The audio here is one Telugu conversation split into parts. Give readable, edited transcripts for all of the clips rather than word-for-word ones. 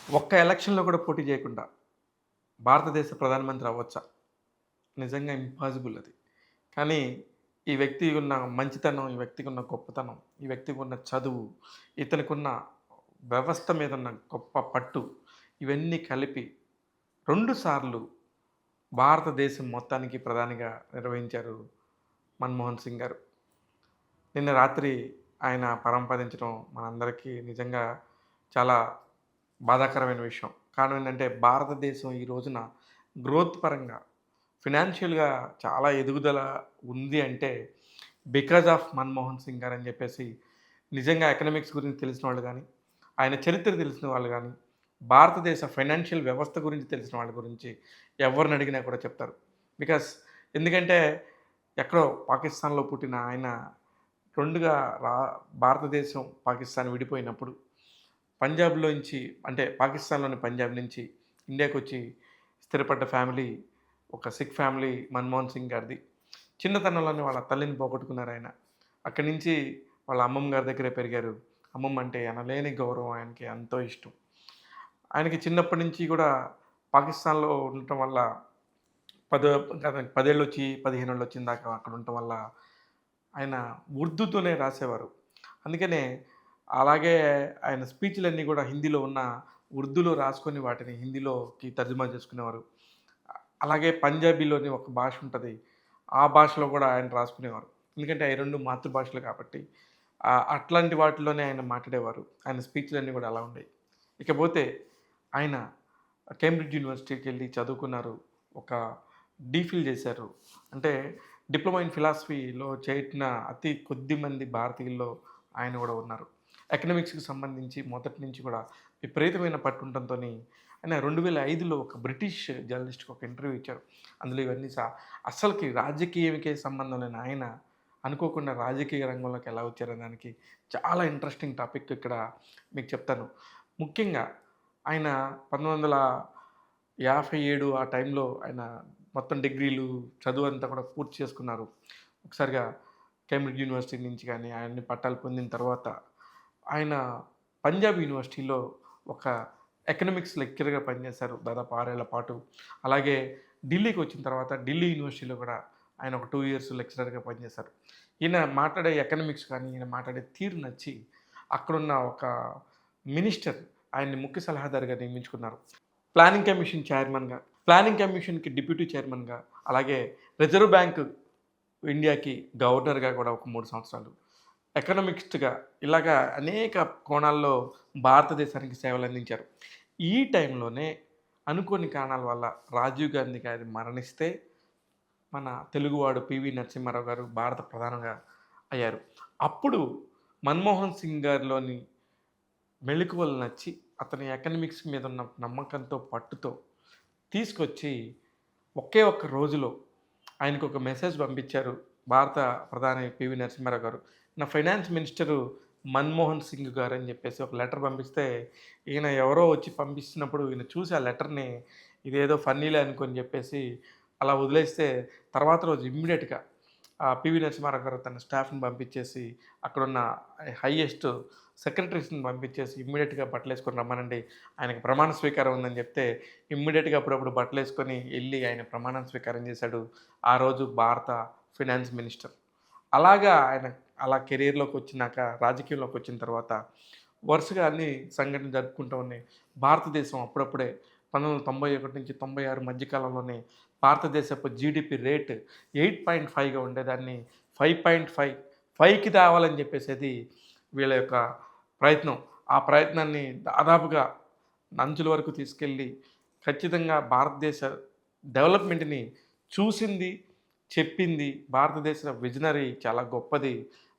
ఒక్క ఎలక్షన్‌లో కూడా పోటీ చేయకుండా భారతదేశ ప్రధానమంత్రి అవ్వచ్చా? నిజంగా ఇంపాసిబుల్ అది. కానీ ఈ వ్యక్తి ఉన్న మంచితనం, ఈ వ్యక్తికి ఉన్న గొప్పతనం, ఈ వ్యక్తికి ఉన్న చదువు, ఇతనికున్న వ్యవస్థ మీద ఉన్న గొప్ప పట్టు, ఇవన్నీ కలిపి 2 సార్లు భారతదేశం మొత్తానికి ప్రధానిగా నిర్వహించారు మన్మోహన్ సింగ్ గారు. నిన్న రాత్రి ఆయన పరంపదించడం మనందరికీ నిజంగా చాలా బాధాకరమైన విషయం. కారణం ఏంటంటే భారతదేశం ఈ రోజున గ్రోత్ పరంగా, ఫినాన్షియల్‌గా చాలా ఎదుగుదల ఉంది అంటే బికాజ్ ఆఫ్ మన్మోహన్ సింగ్ గారని చెప్పేసి నిజంగా ఎకనామిక్స్ గురించి తెలిసిన వాళ్ళు గానీ, ఆయన చరిత్ర తెలిసిన వాళ్ళు గానీ, భారతదేశ ఫైనాన్షియల్ వ్యవస్థ గురించి తెలిసిన వాళ్ళ గురించి ఎవరిని అడిగినా కూడా చెప్తారు. బికాస్ ఎందుకంటే ఎక్కడో పాకిస్తాన్‌లో పుట్టిన ఆయన 2గా రా భారతదేశం, పాకిస్తాన్ విడిపోయినప్పుడు పంజాబ్‌లోంచి అంటే పాకిస్తాన్‌లోని పంజాబ్ నుంచి ఇండియాకొచ్చి స్థిరపడ్డ ఫ్యామిలీ ఒక సిక్ ఫ్యామిలీ మన్మోహన్ సింగ్ గారిది. చిన్నతనంలోనే వాళ్ళ తల్లిని పోగొట్టుకున్నారాయన. అక్కడి నుంచి వాళ్ళ అమ్మమ్మ గారి దగ్గరే పెరిగారు. అమ్మమ్మ అంటే ఎనలేని గౌరవం ఆయనకి ఎంతో ఇష్టం. ఆయనకి చిన్నప్పటి నుంచి గూడా పాకిస్తాన్‌లో ఉండటం వల్ల పదో గత 10 ఏళ్ళొచ్చి, 15 ఏళ్ళొచ్చిన దాకా అక్కడ ఉండటం వల్ల ఆయన ఉర్దూతోనే రాసేవారు. అందుకనే అలాగే ఆయన స్పీచ్‌లన్నీ గూడా హిందీలో ఉన్న ఉర్దూలో రాసుకొని వాటిని హిందీలోకి తర్జుమా చేసుకునేవారు. అలాగే పంజాబీలోని ఒక భాష ఉంటది. ఆ భాషలో గూడా ఆయన రాసుకునేవారు. ఎందుకంటే అయి 2 మాతృభాషలు కాబట్టి. అట్లాంటి వాటిలోనే ఆయన మాట్లాడేవారు. ఆయన స్పీచ్‌లన్నీ గూడా అలా ఉండేయి. ఇకపోతే ఆయన కేంబ్రిడ్జ్ యూనివర్సిటీకెళ్ళి చదువుకున్నారు. ఒక డీఫిల్ చేశారు. అంటే డిప్లొమా ఇన్ ఫిలాసఫీలో చేరిన అతి కొద్ది మంది భారతీయుల్లో ఆయన గూడా ఉన్నారు. ఎకనామిక్స్‌కి సంబంధించి మొదటి నుంచి కూడా విపరీతమైన పట్టుండటంతోని ఆయన 2005లో ఒక బ్రిటిష్ జర్నలిస్ట్‌కి ఒక ఇంటర్వ్యూ ఇచ్చారు. అందులో ఇవన్నీ అస్సలకి రాజకీయంకే సంబంధం లేని ఆయన అనుకోకుండా రాజకీయ రంగంలోకి ఎలా వచ్చారనే దానికి చాలా ఇంట్రెస్టింగ్ టాపిక్ ఇక్కడ మీకు చెప్తాను. ముఖ్యంగా ఆయన 1957 ఆ టైంలో ఆయన మొత్తం డిగ్రీలు, చదువంతా కూడా పూర్తి చేసుకున్నారు. ఒకసారిగా కేంబ్రిడ్జ్ యూనివర్సిటీ నుంచి గానీ, అన్ని పట్టాలు పొందిన తర్వాత, ఆయన పంజాబ్ యూనివర్సిటీలో ఒక ఎకనామిక్స్ లెక్చరర్‌గా పనిచేశారు దాదాపు 6 ఏళ్ల పాటు. అలాగే ఢిల్లీకి వచ్చిన తర్వాత ఢిల్లీ యూనివర్సిటీలో కూడా ఆయన ఒక 2 ఇయర్స్ లెక్చరర్‌గా పనిచేశారు. ఈయన మాట్లాడే ఎకనామిక్స్ కానీ, ఈయన మాట్లాడే తీరు నచ్చి అక్కడున్న ఒక మినిస్టర్ ఆయన్ని ముఖ్య సలహాదారుగా నియమించుకున్నారు. ప్లానింగ్ కమిషన్ చైర్మన్‌గా, ప్లానింగ్ కమిషన్‌కి డిప్యూటీ చైర్మన్‌గా, అలాగే రిజర్వ్ బ్యాంక్ ఇండియాకి గవర్నర్‌గా కూడా ఒక 3 సంవత్సరాలు. ఎకనామిస్ట్‌గా ఇలాగా అనేక కోణాల్లో భారతదేశానికి సేవలందించారు. ఈ టైంలోనే అనుకోని కారణాల వల్ల రాజీవ్ గాంధీ గారు మరణిస్తే, మన తెలుగువాడు పివి నరసింహారావు గారు భారత ప్రధానిగా అయ్యారు. అప్పుడు మన్మోహన్ సింగ్ గారిలోని మెళకువలు నచ్చి, అతని ఎకనామిక్స్ మీద ఉన్న నమ్మకంతో, పట్టుతో తీసుకొచ్చి ఒకే ఒక్క రోజులో ఆయనకొక మెసేజ్ పంపించారు భారత ప్రధాని పివి నరసింహారావు గారు. నా ఫైనాన్స్ మినిస్టరు మన్మోహన్ సింగ్ గారని చెప్పేసి ఒక లెటర్ పంపిస్తే, ఈయన ఎవరో వచ్చి పంపిస్తున్నప్పుడు ఈయన చూసి ఆ లెటర్‌ని ఇదేదో ఫన్నీలే అనుకోని చెప్పేసి అలా వదిలేస్తే, తర్వాత రోజు ఇమ్మీడియేట్‌గా పివి నరసింహారావు గారు తన స్టాఫ్‌ని పంపించేసి, అక్కడున్న హైయెస్ట్ సెక్రటరీస్‌ని పంపించేసి ఇమ్మీడియేట్‌గా బట్టలేసుకొని రమ్మనండి. ఆయనకి ప్రమాణ స్వీకారం ఉందని చెప్తే, ఇమ్మీడియేట్‌గా అప్పుడప్పుడు బట్టలేసుకొని ఎళ్లి ఆయన ప్రమాణ స్వీకారం చేశాడు. ఆ రోజు భారత ఫినాన్స్ మినిస్టర్. అలాగా ఆయన అలా కెరియర్‌లోకొచ్చినాక, రాజకీయంలోకొచ్చిన తర్వాత వరుసగా అన్ని సంఘటనలు జరుపుకుంటూ ఉన్నాయి. భారతదేశం అప్పుడప్పుడే 1991 నుంచి 96 మధ్య కాలంలోనే భారతదేశపు జీడీపీ రేట్ 8.5గా ఉండేదాన్ని 5.5, 5కి తేవాలని చెప్పేసేది వీళ్ళ యొక్క ప్రయత్నం. ఆ ప్రయత్నాన్ని దాదాపుగా అంచుల వరకు తీసుకెళ్ళి ఖచ్చితంగా భారతదేశ డెవలప్‌మెంట్‌ని చూసింది, చెప్పింది. భారతదేశ విజనరీ చాలా గొప్పది.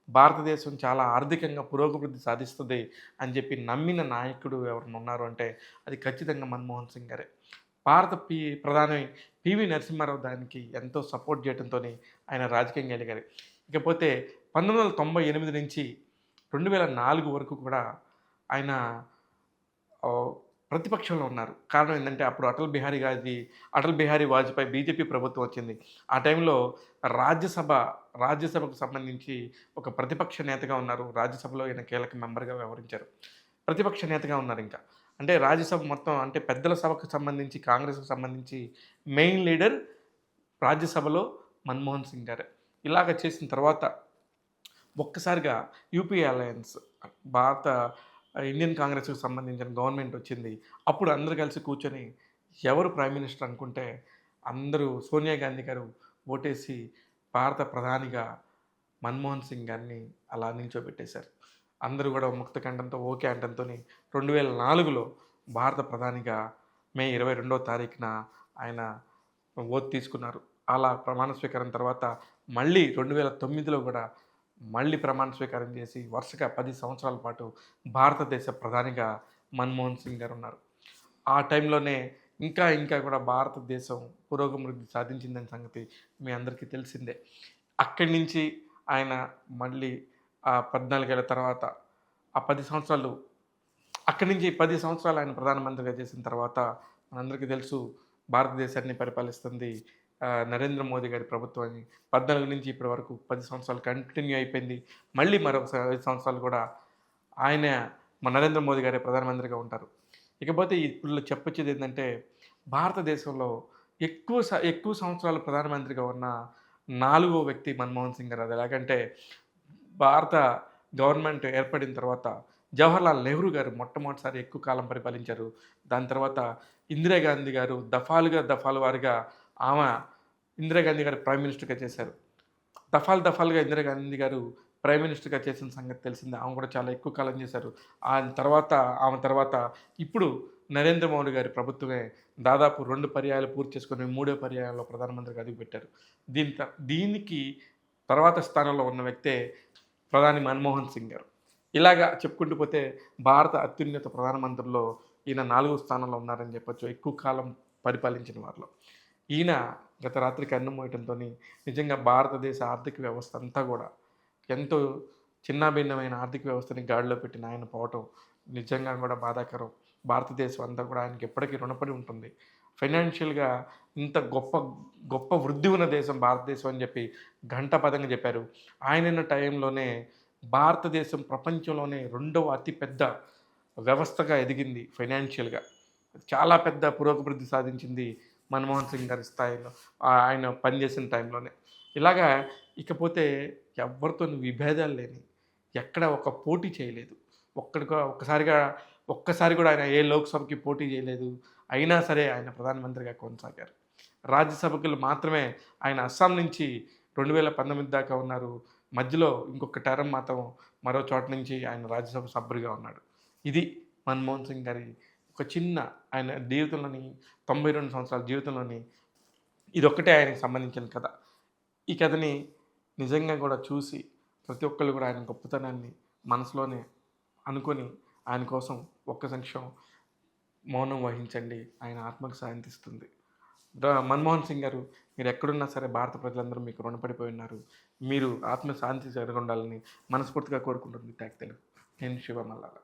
భారతదేశం చాలా ఆర్థికంగా పురోగభివృద్ధి సాధిస్తది అని చెప్పి నమ్మిన నాయకుడు ఎవరైనా ఉన్నారు అంటే అది ఖచ్చితంగా మన్మోహన్ సింగ్ గారే. భారత ప్రధాని పివి నరసింహారావు దానికి ఎంతో సపోర్ట్ చేయడంతోని ఆయన రాజకీయంగా ఎదిగారు. ఇకపోతే 1998 నుంచి 2004 వరకు కూడా ఆయన ఆహ్, ప్రతిపక్షంలో ఉన్నారు. కారణం ఏంటంటే అప్పుడు అటల్ బిహారీ వాజ్‌పేయి బీజేపీ ప్రభుత్వం వచ్చింది. ఆ టైంలో రాజ్యసభ రాజ్యసభకు సంబంధించి ఒక ప్రతిపక్ష నేతగా ఉన్నారు. రాజ్యసభలో ఈయన కీలక మెంబర్‌గా వ్యవహరించారు. ప్రతిపక్ష నేతగా ఉన్నారింక. అంటే రాజ్యసభ మొత్తం అంటే పెద్దల సభకు సంబంధించి, కాంగ్రెస్‌కి సంబంధించి మెయిన్ లీడర్ రాజ్యసభలో మన్మోహన్ సింగ్ గారే. ఇలాగ చేసిన తర్వాత ఒక్కసారిగా యూపీఏ అలయన్స్ భారత ఇండియన్ కాంగ్రెస్‌కి సంబంధించిన గవర్నమెంట్ వచ్చింది. అప్పుడు అందరూ కలిసి కూర్చొని ఎవరు ప్రైమ్ మినిస్టర్ అనుకుంటే అందరూ సోనియా గాంధీ గారు ఓటేసి భారత ప్రధానిగా మన్మోహన్ సింగ్ గారిని అలా నిల్చోబెట్టేశారు. అందరూ గూడా ముక్త కంఠంతో ఓకే అనడంతోని 2004లో భారత ప్రధానిగా మే 22వ తారీఖున ఆయన ఓత్ తీసుకున్నారు. అలా ప్రమాణ స్వీకారం తర్వాత మళ్ళీ 2009లో గూడా మళ్ళీ ప్రమాణ స్వీకారం చేసి వరుసగా 10 సంవత్సరాల పాటు భారతదేశ ప్రధానిగా మన్మోహన్ సింగ్ గారున్నారు. ఆ టైంలోనే ఇంకా కూడా భారతదేశం పురోగమృద్ధి సాధించిందనే సంగతి మీ అందరికీ తెలిసిందే. అక్కడి నుంచి ఆయన మళ్ళీ 14 ఏళ్ల తర్వాత ఆ 10 సంవత్సరాలు అక్కడి నుంచి 10 సంవత్సరాలు ఆయన ప్రధానమంత్రిగా చేసిన తర్వాత మనందరికీ తెలుసు భారతదేశాన్ని పరిపాలిస్తుంది నరేంద్ర మోదీ గారి ప్రభుత్వం అని. 14 నుంచి ఇప్పటి వరకు 10 సంవత్సరాలు కంటిన్యూ అయిపోయింది. మళ్ళీ మరొక 5 సంవత్సరాలు కూడా ఆయన నరేంద్ర మోదీ గారే ప్రధానమంత్రిగా ఉంటారు. ఇకపోతే ఇప్పుడు చెప్పొచ్చేదేంటంటే భారతదేశంలో ఎక్కువ సంవత్సరాలు ప్రధానమంత్రిగా ఉన్న నాలుగో వ్యక్తి మన్మోహన్ సింగ్ గారు. అది ఎలాగంటే భారత గవర్నమెంట్ ఏర్పడిన తర్వాత జవహర్లాల్ నెహ్రూ గారు మొట్టమొదటిసారి ఎక్కువ కాలం పరిపాలించారు. దాని తర్వాత ఇందిరాగాంధీ గారు దఫాల వారీగా ఆమె ఇందిరాగాంధీ గారు ప్రైమ్ మినిస్టర్‌గా చేశారు. దఫాలుగా ఇందిరాగాంధీ గారు ప్రైమ్ మినిస్టర్‌గా చేసిన సంగతి తెలిసిందే. ఆమె కూడా చాలా ఎక్కువ కాలం చేశారు. ఆమె తర్వాత ఇప్పుడు నరేంద్ర మోడీ గారి ప్రభుత్వమే దాదాపు 2 పర్యాయాలు పూర్తి చేసుకొని మూడో పర్యాయంలో ప్రధానమంత్రిగా అడుగుపెట్టారు. దీనికి తర్వాత స్థానంలో ఉన్న వ్యక్తే ప్రధాని మన్మోహన్ సింగ్ గారు. ఇలాగా చెప్పుకుంటూ పోతే భారత అత్యున్నత ప్రధానమంత్రుల్లో ఈయన 4వ స్థానంలో ఉన్నారని చెప్పొచ్చు. ఎక్కువ కాలం పరిపాలించిన వారిలో. ఈయన గత రాత్రి కన్నుమూయటంతోని నిజంగా భారతదేశ ఆర్థిక వ్యవస్థ అంతా గూడా ఎంతో చిన్నాభిన్నమైన ఆర్థిక వ్యవస్థని గాడిలో పెట్టిన ఆయన పోవటం నిజంగా గూడా బాధాకరం. భారతదేశం అంతా కూడా ఆయనకి ఎప్పటికీ రుణపడి ఉంటుంది. ఫైనాన్షియల్‌గా ఇంత గొప్ప వృద్ధి ఉన్న దేశం భారతదేశం అని చెప్పి ఘంటాపథంగా చెప్పారు. ఆయనున్న టైంలోనే భారతదేశం ప్రపంచంలోనే రెండవ అతి పెద్ద వ్యవస్థగా ఎదిగింది ఫైనాన్షియల్‌గా. చాలా పెద్ద పురోగభివృద్ధి సాధించింది మన్మోహన్ సింగ్ గారి స్థాయిలో ఆయన పనిచేసిన టైంలోనే. ఇలాగా ఇకపోతే ఎవ్వరితోని విభేదాలు లేని, ఎక్కడ ఒక పోటీ చేయలేదు. ఒక్కసారి కూడా ఆయన ఏ లోక్‌సభకి పోటీ చేయలేదు. అయినా సరే ఆయన ప్రధానమంత్రిగా కొనసాగారు. రాజ్యసభకులు మాత్రమే ఆయన అస్సాం నుంచి 2019 దాకా ఉన్నారు. మధ్యలో ఇంకొక టర్మ్ మాత్రం మరో చోట నుంచి ఆయన రాజ్యసభ సభ్యుడిగా ఉన్నాడు. ఇది మన్మోహన్ సింగ్ గారి ఒక చిన్న ఆయన జీవితంలోని 92 సంవత్సరాల జీవితంలోని ఇదొక్కటే ఆయనకి సంబంధించిన కథ. ఈ కథని నిజంగా కూడా చూసి ప్రతి ఒక్కళ్ళు కూడా ఆయన గొప్పతనాన్ని మనసులోనే అనుకొని ఆయన కోసం ఒక్క నిమిషం మౌనం వహించండి. ఆయన ఆత్మకు శాంతిస్తుంది. మన్మోహన్ సింగ్ గారు మీరు ఎక్కడున్నా సరే భారత ప్రజలందరూ మీకు రుణపడిపోయి ఉన్నారు. మీరు ఆత్మ శాంతి జరగుండాలని మనస్ఫూర్తిగా కోరుకుంటుంది ట్యాగ్ తెలుగు. నేను శివ మల్లాల.